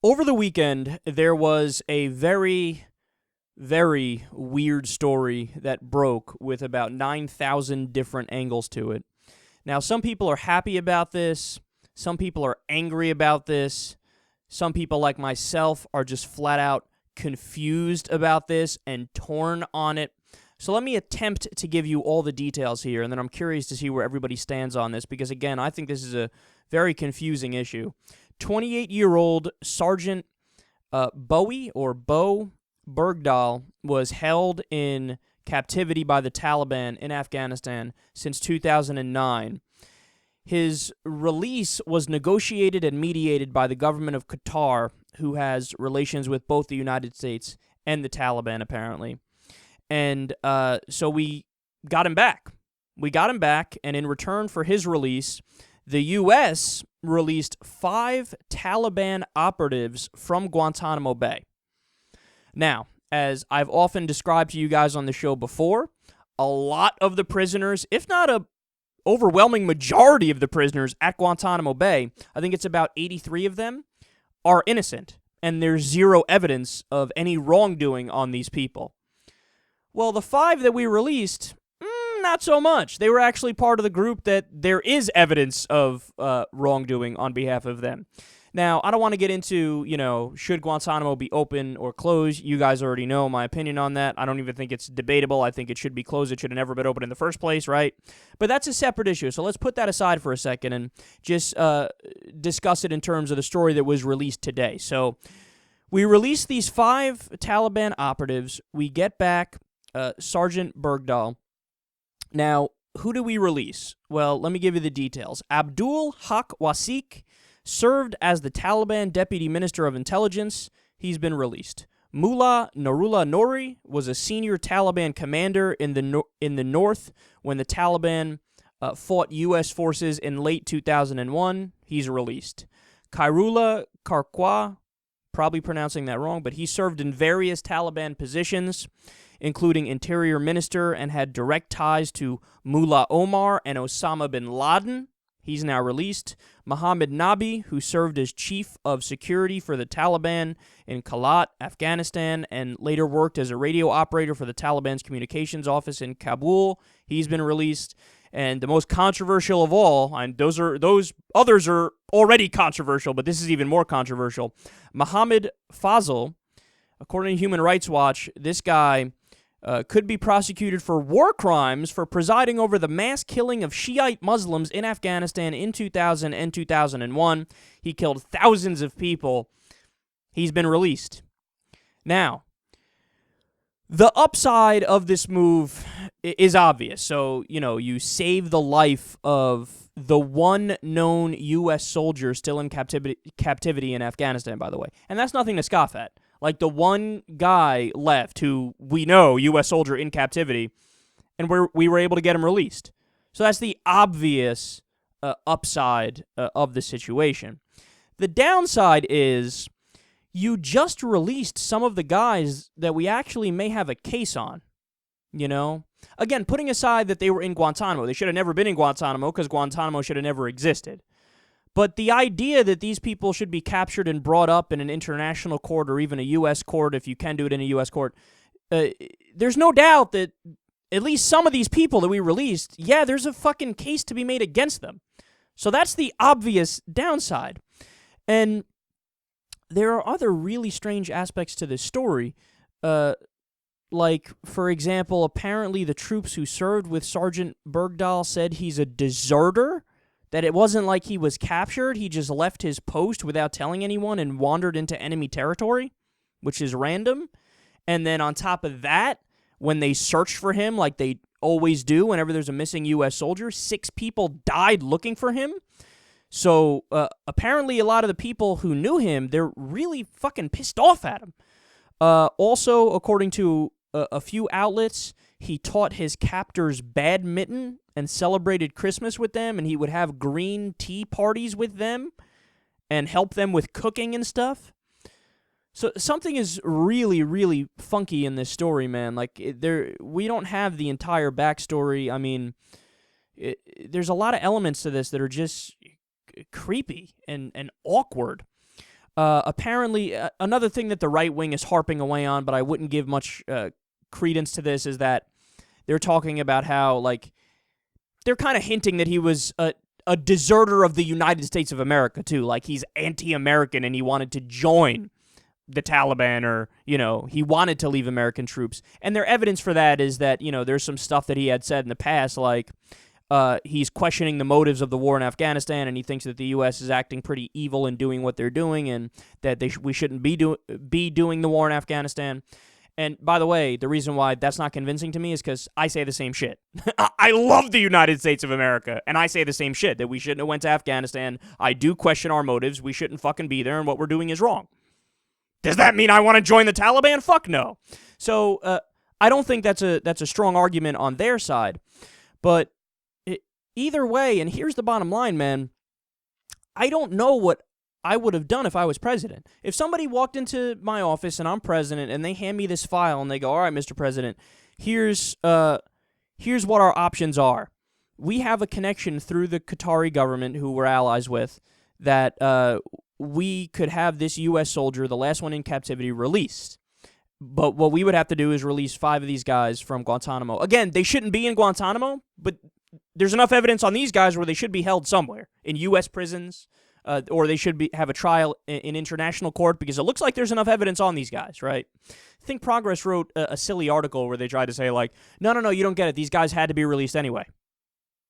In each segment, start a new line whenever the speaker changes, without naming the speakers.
Over the weekend, there was a very, very weird story that broke with about 9,000 different angles to it. Now, some people are happy about this. Some people are angry about this. Some people, like myself, are just flat out confused about this and torn on it. So let me attempt to give you all the details here, and then I'm curious to see where everybody stands on this, because, again, I think this is a very confusing issue. 28-year-old Sergeant Bo Bergdahl was held in captivity by the Taliban in Afghanistan since 2009. His release was negotiated and mediated by the government of Qatar, who has relations with both the United States and the Taliban, apparently. And so we got him back. And in return for his release, the U.S. released 5 Taliban operatives from Guantanamo Bay. Now, as I've often described to you guys on the show before, a lot of the prisoners, if not a overwhelming majority of the prisoners at Guantanamo Bay, I think it's about 83 of them, are innocent, and there's zero evidence of any wrongdoing on these people. Well, the 5 that we released, not so much. They were actually part of the group that there is evidence of wrongdoing on behalf of them. Now, I don't want to get into, should Guantanamo be open or closed. You guys already know my opinion on that. I don't even think it's debatable. I think it should be closed. It should have never been open in the first place, right? But that's a separate issue, so let's put that aside for a second and just discuss it in terms of the story that was released today. So we released these 5 Taliban operatives. We get back Sergeant Bergdahl. Now, who do we release? Well, let me give you the details. Abdul Haq Wasik served as the Taliban Deputy Minister of Intelligence. He's been released. Mullah Narullah Nori was a senior Taliban commander in the north when the Taliban fought U.S. forces in late 2001. He's released. Khairullah Karkwa, probably pronouncing that wrong, but he served in various Taliban positions, including Interior Minister, and had direct ties to Mullah Omar and Osama bin Laden. He's now released. Mohammed Nabi, who served as Chief of Security for the Taliban in Kalat, Afghanistan, and later worked as a radio operator for the Taliban's communications office in Kabul. He's been released. And the most controversial of all, and those others are already controversial, but this is even more controversial. Mohammed Fazl, according to Human Rights Watch, this guy could be prosecuted for war crimes for presiding over the mass killing of Shiite Muslims in Afghanistan in 2000 and 2001. He killed thousands of people. He's been released. Now, the upside of this move is obvious. So, you save the life of the one known U.S. soldier still in captivity in Afghanistan, by the way. And that's nothing to scoff at. Like, the one guy left who we know, U.S. soldier in captivity, and we were able to get him released. So that's the obvious upside of the situation. The downside is you just released some of the guys that we actually may have a case on, Again, putting aside that they were in Guantanamo. They should have never been in Guantanamo because Guantanamo should have never existed. But the idea that these people should be captured and brought up in an international court or even a U.S. court, if you can do it in a U.S. court, there's no doubt that at least some of these people that we released, there's a fucking case to be made against them. So that's the obvious downside. And there are other really strange aspects to this story. Like, for example, apparently the troops who served with Sergeant Bergdahl said he's a deserter. That it wasn't like he was captured, he just left his post without telling anyone and wandered into enemy territory, which is random. And then on top of that, when they searched for him, like they always do whenever there's a missing U.S. soldier, 6 people died looking for him. So apparently a lot of the people who knew him, they're really fucking pissed off at him. Also, according to a few outlets, he taught his captors badminton and celebrated Christmas with them, and he would have green tea parties with them and help them with cooking and stuff. So something is really, really funky in this story, man. Like, we don't have the entire backstory. I mean, there's a lot of elements to this that are just creepy and awkward. Apparently, another thing that the right wing is harping away on, but I wouldn't give much credence to this, is that they're talking about how, like, they're kind of hinting that he was a deserter of the United States of America, too. Like, he's anti-American and he wanted to join the Taliban, or, he wanted to leave American troops. And their evidence for that is that, there's some stuff that he had said in the past, like, he's questioning the motives of the war in Afghanistan, and he thinks that the U.S. is acting pretty evil in doing what they're doing, and that we shouldn't be doing the war in Afghanistan. And by the way, the reason why that's not convincing to me is because I say the same shit. I love the United States of America, and I say the same shit, that we shouldn't have went to Afghanistan. I do question our motives. We shouldn't fucking be there, and what we're doing is wrong. Does that mean I want to join the Taliban? Fuck no. So I don't think that's a strong argument on their side. But either way, and here's the bottom line, man, I don't know what I would have done if I was president. If somebody walked into my office and I'm president and they hand me this file and they go, all right, Mr. President, here's what our options are. We have a connection through the Qatari government, who we're allies with, that we could have this U.S. soldier, the last one in captivity, released. But what we would have to do is release 5 of these guys from Guantanamo. Again, they shouldn't be in Guantanamo, but there's enough evidence on these guys where they should be held somewhere, in U.S. prisons, or they should have a trial in international court, because it looks like there's enough evidence on these guys, right? Think Progress wrote a silly article where they tried to say, like, no, you don't get it. These guys had to be released anyway.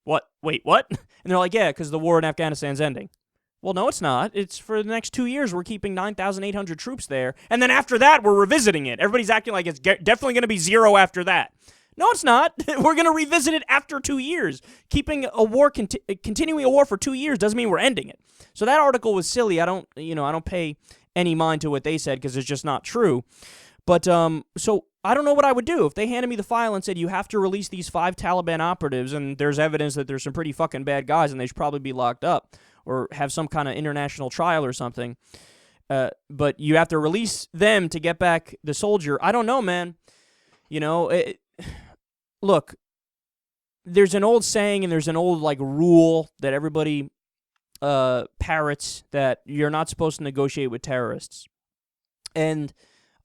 What? Wait, what? And they're like, yeah, because the war in Afghanistan's ending. Well, no, it's not. It's for the next 2 years. We're keeping 9,800 troops there. And then after that, we're revisiting it. Everybody's acting like it's definitely going to be 0 after that. No, it's not. We're going to revisit it after 2 years. Keeping a war, continuing a war for 2 years doesn't mean we're ending it. So that article was silly. I don't pay any mind to what they said, because it's just not true. But so I don't know what I would do if they handed me the file and said, you have to release these 5 Taliban operatives, and there's evidence that there's some pretty fucking bad guys and they should probably be locked up or have some kind of international trial or something. But you have to release them to get back the soldier. I don't know, man. Look, there's an old saying and there's an old rule that everybody parrots, that you're not supposed to negotiate with terrorists. And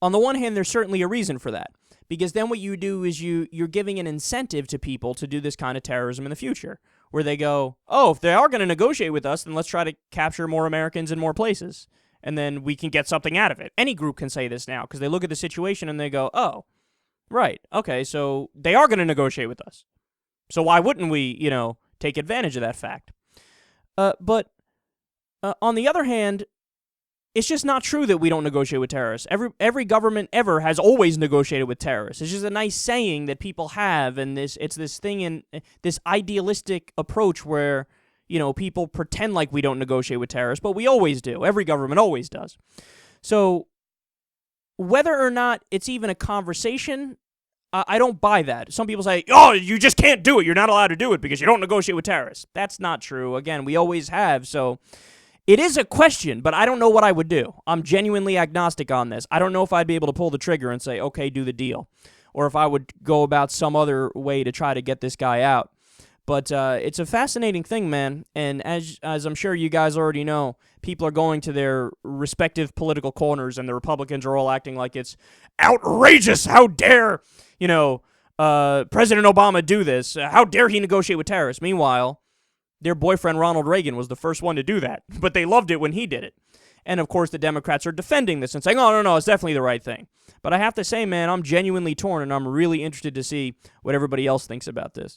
on the one hand, there's certainly a reason for that, because then what you do is you're giving an incentive to people to do this kind of terrorism in the future, where they go, oh, if they are going to negotiate with us, then let's try to capture more Americans in more places, and then we can get something out of it. Any group can say this now, because they look at the situation and they go, oh, right, okay, so they are going to negotiate with us. So why wouldn't we, take advantage of that fact? But on the other hand, it's just not true that we don't negotiate with terrorists. Every government ever has always negotiated with terrorists. It's just a nice saying that people have, and it's this thing in this idealistic approach where, people pretend like we don't negotiate with terrorists, but we always do. Every government always does. So whether or not it's even a conversation, I don't buy that. Some people say, oh, you just can't do it. You're not allowed to do it because you don't negotiate with terrorists. That's not true. Again, we always have, so it is a question, but I don't know what I would do. I'm genuinely agnostic on this. I don't know if I'd be able to pull the trigger and say, okay, do the deal, or if I would go about some other way to try to get this guy out. But it's a fascinating thing, man, and as I'm sure you guys already know, people are going to their respective political corners, and the Republicans are all acting like it's outrageous. How dare, President Obama do this? How dare he negotiate with terrorists? Meanwhile, their boyfriend Ronald Reagan was the first one to do that, but they loved it when he did it. And of course, the Democrats are defending this and saying, oh, no, it's definitely the right thing. But I have to say, man, I'm genuinely torn, and I'm really interested to see what everybody else thinks about this.